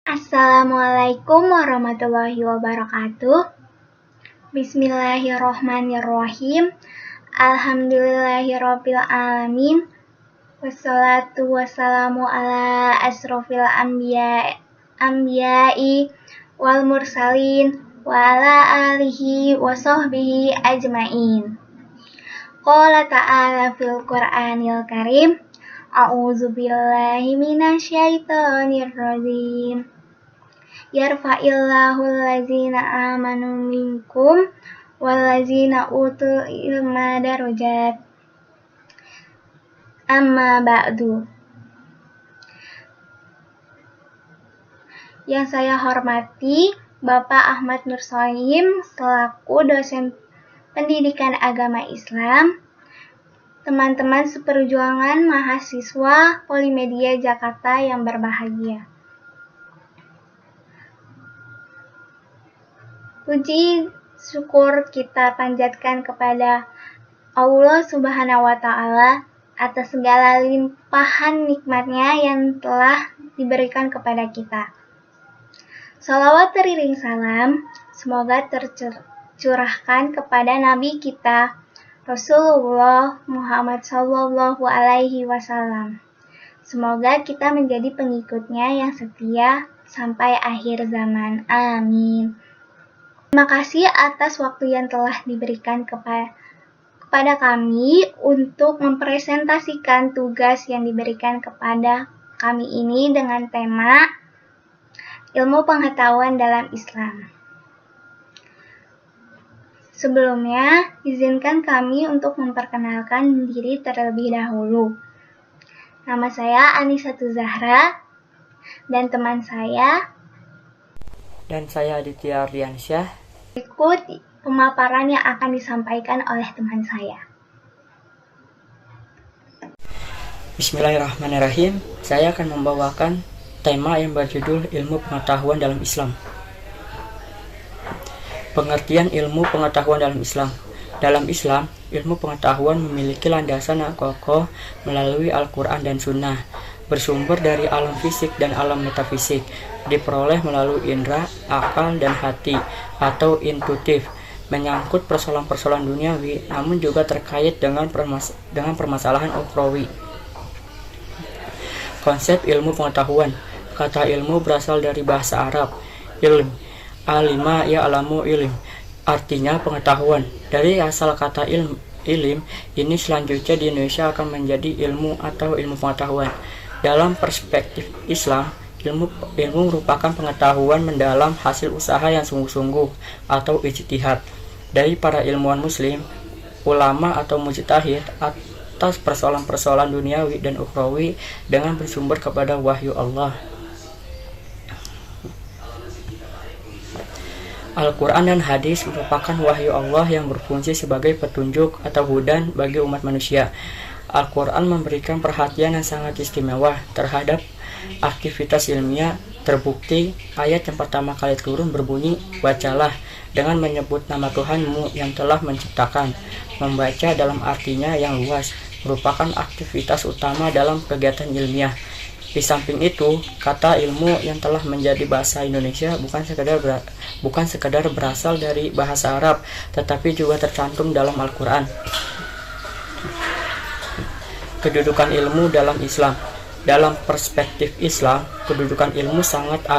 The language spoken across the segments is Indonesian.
Assalamualaikum warahmatullahi wabarakatuh. Bismillahirrohmanirrohim. Alhamdulillahirabbil alamin. Wassalatu wassalamu ala asrofil anbiya'i wal mursalin wa ala alihi wa sahbihi ajmain. Qala ta'ala fil Qur'anil Karim. A'udzu billahi minasyaitonir rajim. Yarfa'illahu allazina amanu minkum wallazina utul ilma darajat. Amma ba'du. Yang saya hormati Bapak Ahmad Nur Sohim selaku dosen pendidikan agama Islam, teman-teman seperjuangan mahasiswa Polimedia Jakarta yang berbahagia. Puji syukur kita panjatkan kepada Allah Subhanahu wa Ta'ala atas segala limpahan nikmatnya yang telah diberikan kepada kita. Shalawat teriring salam semoga tercurahkan kepada Nabi kita Rasulullah Muhammad Sallallahu Alaihi Wasallam. Semoga kita menjadi pengikutnya yang setia sampai akhir zaman. Amin. Terima kasih atas waktu yang telah diberikan kepada kami untuk mempresentasikan tugas yang diberikan kepada kami ini dengan tema ilmu pengetahuan dalam Islam. Sebelumnya, izinkan kami untuk memperkenalkan diri terlebih dahulu. Nama saya Anisatu Zahra dan teman saya. Dan saya Aditya Ardiansyah. Berikut pemaparan yang akan disampaikan oleh teman saya. Bismillahirrahmanirrahim. Saya akan membawakan tema yang berjudul ilmu pengetahuan dalam Islam. Pengertian ilmu pengetahuan dalam Islam. Dalam Islam, ilmu pengetahuan memiliki landasan yang kokoh melalui Al-Quran dan Sunnah, bersumber dari alam fisik dan alam metafisik, diperoleh melalui indera, akal, dan hati, atau intuitif, menyangkut persoalan-persoalan duniawi, namun juga terkait dengan permasalahan ukhrawi. Konsep ilmu pengetahuan. Kata ilmu berasal dari bahasa Arab, ilm, alima ya'lamu ilm, artinya pengetahuan. Dari asal kata ilim ini selanjutnya di Indonesia akan menjadi ilmu atau ilmu pengetahuan. Dalam perspektif Islam, ilmu merupakan pengetahuan mendalam hasil usaha yang sungguh-sungguh atau ijtihad dari para ilmuwan muslim, ulama atau mujtahid atas persoalan-persoalan duniawi dan ukhrawi dengan bersumber kepada wahyu Allah. Al-Quran dan hadis merupakan wahyu Allah yang berfungsi sebagai petunjuk atau hudan bagi umat manusia. Al-Quran memberikan perhatian yang sangat istimewa terhadap aktivitas ilmiah. Terbukti ayat yang pertama kali turun berbunyi, bacalah dengan menyebut nama Tuhanmu yang telah menciptakan. Membaca dalam artinya yang luas merupakan aktivitas utama dalam kegiatan ilmiah. Di samping itu, kata ilmu yang telah menjadi bahasa Indonesia bukan sekadar berasal dari bahasa Arab, tetapi juga tercantum dalam Al-Quran. Kedudukan ilmu dalam Islam. Dalam perspektif Islam, kedudukan ilmu sangat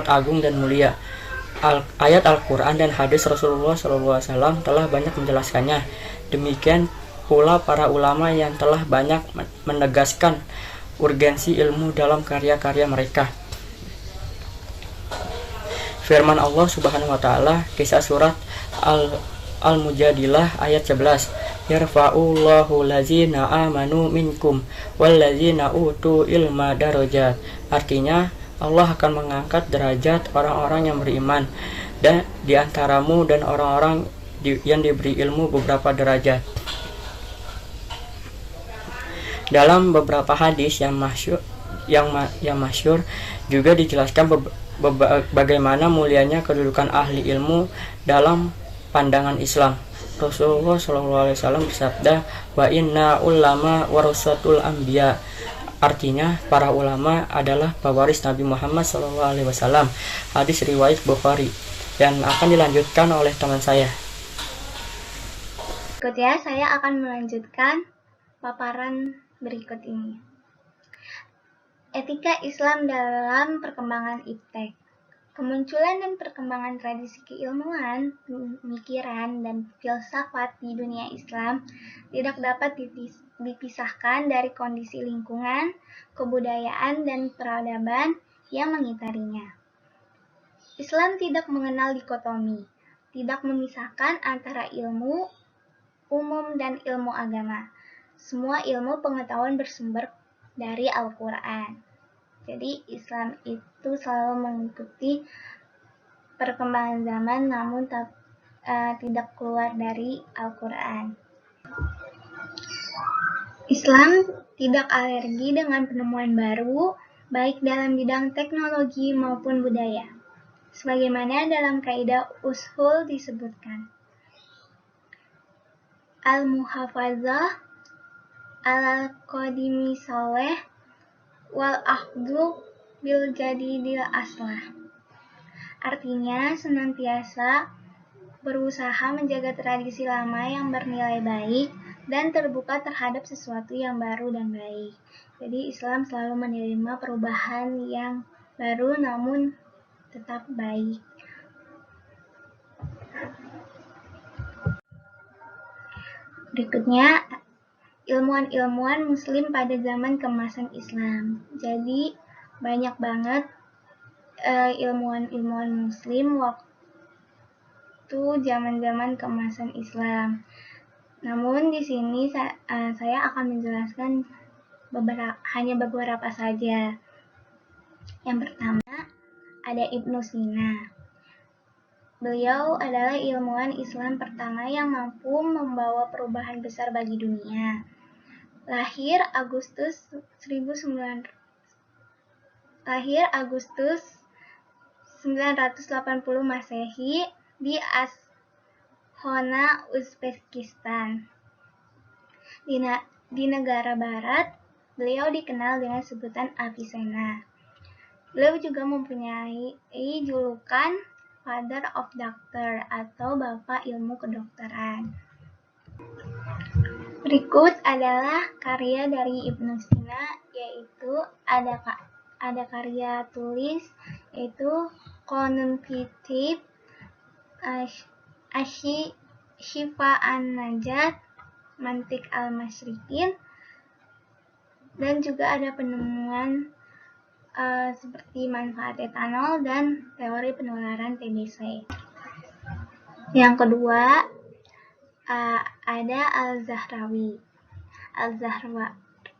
agung dan mulia. Ayat Al-Quran dan hadis Rasulullah SAW telah banyak menjelaskannya. Demikian pula para ulama yang telah banyak menegaskan urgensi ilmu dalam karya-karya mereka. Firman Allah Subhanahu wa Ta'ala, kisah surat Al-Mujadilah ayat 11. Yarfa'ullahu lazina amanu minkum wallazina utu ilma darajat. Artinya, Allah akan mengangkat derajat orang-orang yang beriman dan di antaramu dan orang-orang yang diberi ilmu beberapa derajat. Dalam beberapa hadis yang masyhur juga dijelaskan bagaimana mulianya kedudukan ahli ilmu dalam pandangan Islam. Rasulullah SAW bersabda, wa inna ulama warasatul anbiya. Artinya, para ulama adalah pewaris Nabi Muhammad SAW. Hadis riwayat Bukhari. Dan akan dilanjutkan oleh teman saya. Berikutnya, saya akan melanjutkan paparan berikut ini. Etika Islam dalam perkembangan iptek. Kemunculan dan perkembangan tradisi keilmuan, pemikiran, dan filsafat di dunia Islam tidak dapat dipisahkan dari kondisi lingkungan, kebudayaan, dan peradaban yang mengitarinya. Islam tidak mengenal dikotomi, tidak memisahkan antara ilmu umum dan ilmu agama. Semua ilmu pengetahuan bersumber dari Al-Quran. Jadi Islam itu selalu mengikuti perkembangan zaman namun tidak keluar dari Al-Quran. Islam tidak alergi dengan penemuan baru, baik dalam bidang teknologi maupun budaya. Sebagaimana dalam kaidah ushul disebutkan. Al-muhafazah al-qadimi saleh wal akhdhu bil jadidil aslah. Artinya senantiasa berusaha menjaga tradisi lama yang bernilai baik dan terbuka terhadap sesuatu yang baru dan baik. Jadi Islam selalu menerima perubahan yang baru namun tetap baik. Berikutnya, ilmuwan-ilmuwan muslim pada zaman kemasan Islam. Jadi banyak banget ilmuwan-ilmuwan muslim waktu zaman-zaman kemasan Islam. Namun di sini saya akan menjelaskan hanya beberapa saja. Yang pertama ada Ibnu Sina. Beliau adalah ilmuwan Islam pertama yang mampu membawa perubahan besar bagi dunia. Lahir Agustus 980 Masehi di Ashona, Uzbekistan. Di negara barat, beliau dikenal dengan sebutan Avicenna. Beliau juga mempunyai julukan Father of Doctor atau Bapak Ilmu Kedokteran. Berikut adalah karya dari Ibnu Sina, yaitu ada karya tulis yaitu Qanun Fitib, Syifa an-Najat, Mantik al-Masyrikin, dan juga ada penemuan seperti manfaat etanol dan teori penularan TBC. Yang kedua ada Al-Zahrawi.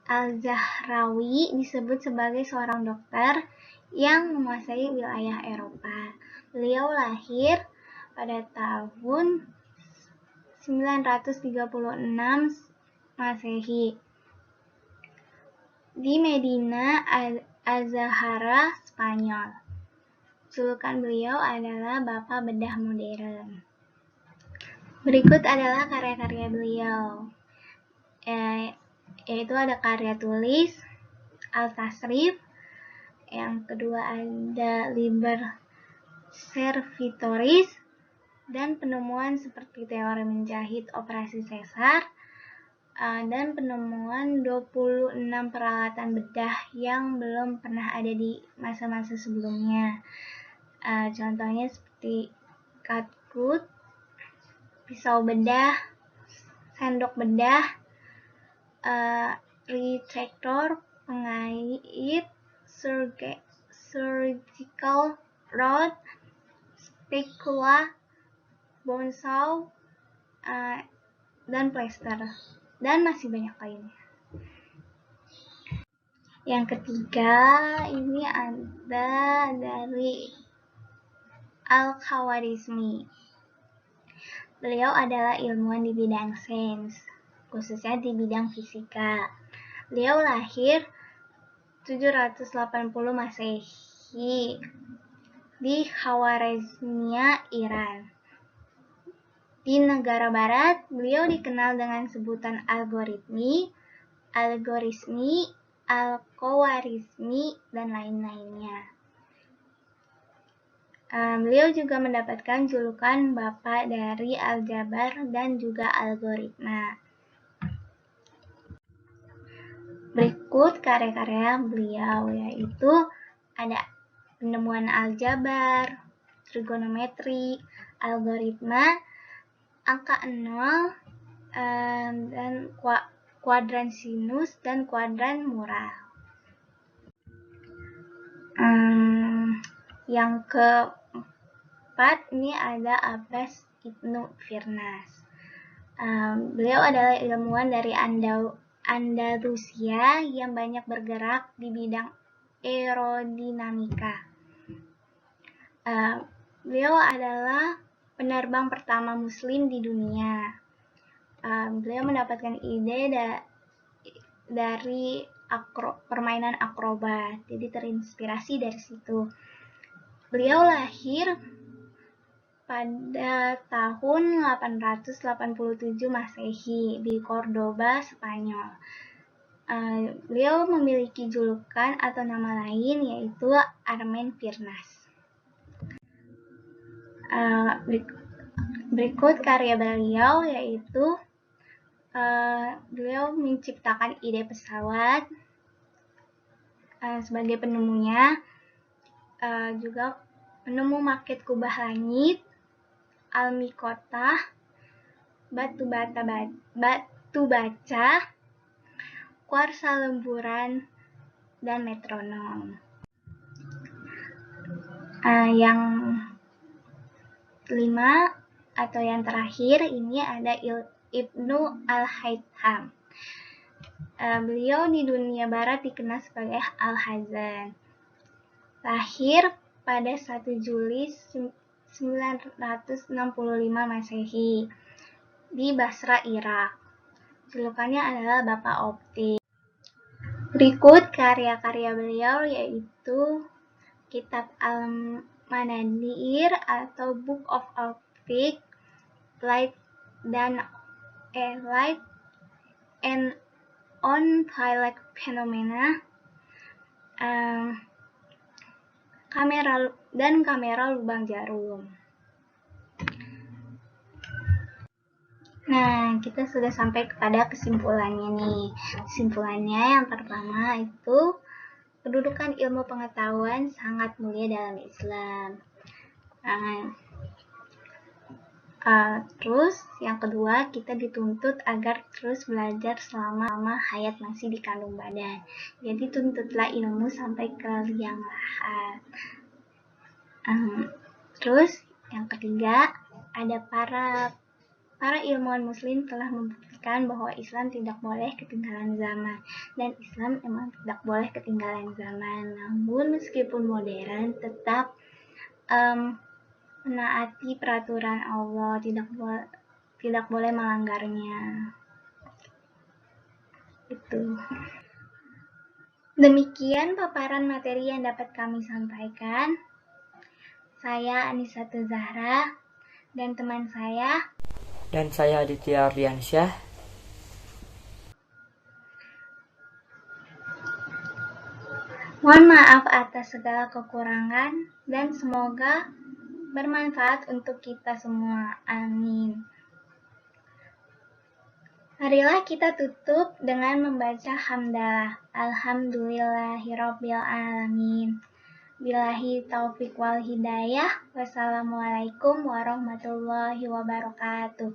Al-Zahrawi disebut sebagai seorang dokter yang menguasai wilayah Eropa. Beliau lahir pada tahun 936 Masehi di Medina Azahara, Spanyol. Julukan beliau adalah Bapak Bedah Modern. Berikut adalah karya-karya beliau, yaitu ada karya tulis Al-Tasrif, yang kedua ada Liber Servitoris, dan penemuan seperti teori menjahit operasi sesar, dan penemuan 26 peralatan bedah yang belum pernah ada di masa-masa sebelumnya. Contohnya seperti cutcut, pisau bedah, sendok bedah, retractor, pengait, surgical rod, spatula, bone saw, dan plester, dan masih banyak lainnya. Yang ketiga ini ada dari Al-Khawarizmi. Beliau adalah ilmuwan di bidang sains, khususnya di bidang fisika. Beliau lahir 780 Masehi di Khawarizmia, Iran. Di negara barat, beliau dikenal dengan sebutan algoritmi, Al-Khawarizmi, dan lain-lainnya. Beliau juga mendapatkan julukan Bapak dari Aljabar dan juga algoritma. Berikut karya-karya beliau, yaitu ada penemuan aljabar, trigonometri, algoritma, angka 0, dan kuadran sinus dan kuadran mural. Yang keempat ini ada Abbas Ibnu Firnas. Beliau adalah ilmuwan dari Andalusia yang banyak bergerak di bidang aerodinamika. Beliau adalah penerbang pertama muslim di dunia. Beliau mendapatkan ide dari permainan akrobat, jadi terinspirasi dari situ. Beliau lahir pada tahun 887 Masehi di Cordoba, Spanyol. Beliau memiliki julukan atau nama lain yaitu Armen Firnas. Berikut karya beliau yaitu beliau menciptakan ide pesawat sebagai penemunya, juga penemu maket kubah langit, almikotah, batu baca, kuarsa lemburan, dan metronom. Yang kelima atau yang terakhir ini ada Ibnu Al-Haytham. Beliau di dunia barat dikenal sebagai Al-Hazan. Lahir pada 1 Juli 965 Masehi di Basra, Irak. Julukannya adalah Bapak Optik. Berikut karya-karya beliau yaitu Kitab Al-Manadir atau Book of Optics, Light and On-Violet Phenomena, kamera lubang jarum. Nah, kita sudah sampai kepada kesimpulannya nih. Kesimpulannya yang pertama itu kedudukan ilmu pengetahuan sangat mulia dalam Islam. Terus yang kedua, kita dituntut agar terus belajar selama hayat masih di kandung badan. Jadi tuntutlah ilmu sampai ke liang lahat. Terus yang ketiga, ada para ilmuwan muslim telah membuktikan bahwa Islam tidak boleh ketinggalan zaman, dan Islam emang tidak boleh ketinggalan zaman. Namun meskipun modern, tetap menaati peraturan Allah, tidak boleh melanggarnya. Itu. Demikian paparan materi yang dapat kami sampaikan. Saya Anisatul Zahra dan teman saya. Dan saya Aditya Ardiansyah. Mohon maaf atas segala kekurangan dan semoga bermanfaat untuk kita semua. Amin. Marilah kita tutup dengan membaca hamdalah. Alhamdulillahirabbil alamin. Billahi taufik wal hidayah. Wassalamualaikum warahmatullahi wabarakatuh.